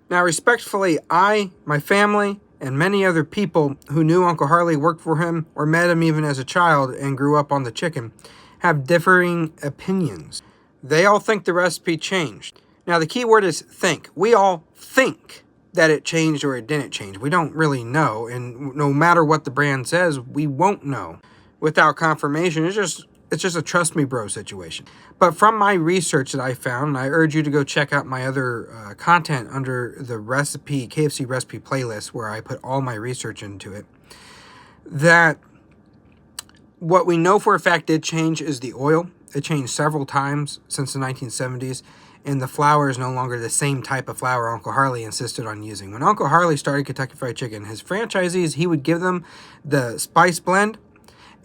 Now, respectfully, I, my family, and many other people who knew Uncle Harley, worked for him, or met him even as a child and grew up on the chicken, have differing opinions. They all think the recipe changed. Now, the key word is think. We all think that it changed or it didn't change. We don't really know, and no matter what the brand says, we won't know without confirmation. It's just a trust me bro situation. But from my research that I found, and I urge you to go check out my other content under the KFC recipe playlist, where I put all my research into it, that what we know for a fact did change is the oil. It changed several times since the 1970s, and the flour is no longer the same type of flour Uncle Harley insisted on using. When Uncle Harley started Kentucky Fried Chicken, his franchisees, he would give them the spice blend,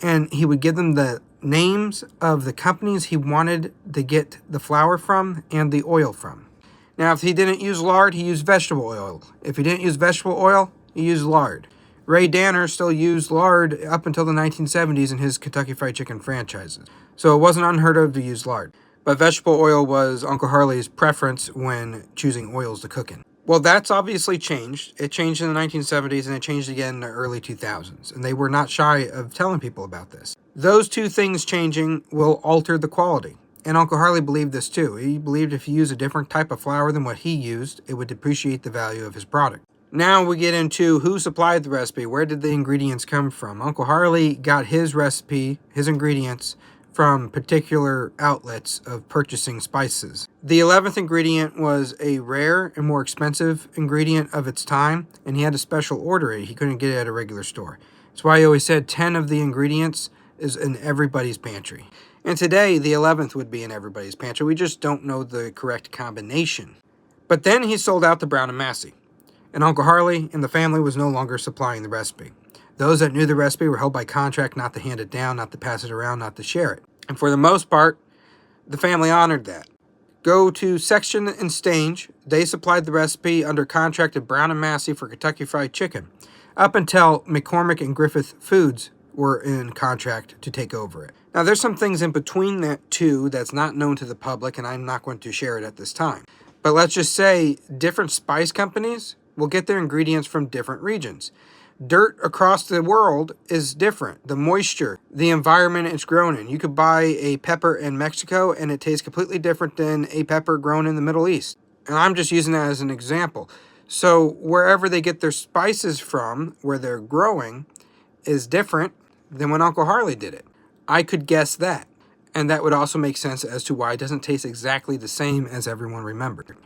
and he would give them the names of the companies he wanted to get the flour from and the oil from. Now, if he didn't use lard, he used vegetable oil. If he didn't use vegetable oil, he used lard. Ray Danner still used lard up until the 1970s in his Kentucky Fried Chicken franchises. So it wasn't unheard of to use lard. But vegetable oil was Uncle Harley's preference when choosing oils to cook in. Well, that's obviously changed. It changed in the 1970s and it changed again in the early 2000s. And they were not shy of telling people about this. Those two things changing will alter the quality. And Uncle Harley believed this too. He believed if you use a different type of flour than what he used, it would depreciate the value of his product. Now we get into who supplied the recipe. Where did the ingredients come from? Uncle Harley got his recipe, his ingredients, from particular outlets of purchasing spices. The 11th ingredient was a rare and more expensive ingredient of its time, and he had to special order it. He couldn't get it at a regular store. That's why he always said 10 of the ingredients is in everybody's pantry. And today, the 11th would be in everybody's pantry. We just don't know the correct combination. But then he sold out to Brown and Massey, and Uncle Harley and the family was no longer supplying the recipe. Those that knew the recipe were held by contract not to hand it down, not to pass it around, not to share it. And for the most part, the family honored that. Go to Sexton and Stange. They supplied the recipe under contract to Brown and Massey for Kentucky Fried Chicken, up until McCormick and Griffith Foods were in contract to take over it. Now, there's some things in between that too that's not known to the public, and I'm not going to share it at this time. But let's just say different spice companies will get their ingredients from different regions. Dirt across the world is different. The moisture, the environment it's grown in. You could buy a pepper in Mexico and it tastes completely different than a pepper grown in the Middle East. And I'm just using that as an example. So wherever they get their spices from, where they're growing, is different than when Uncle Harley did it. I could guess that. And that would also make sense as to why it doesn't taste exactly the same as everyone remembered.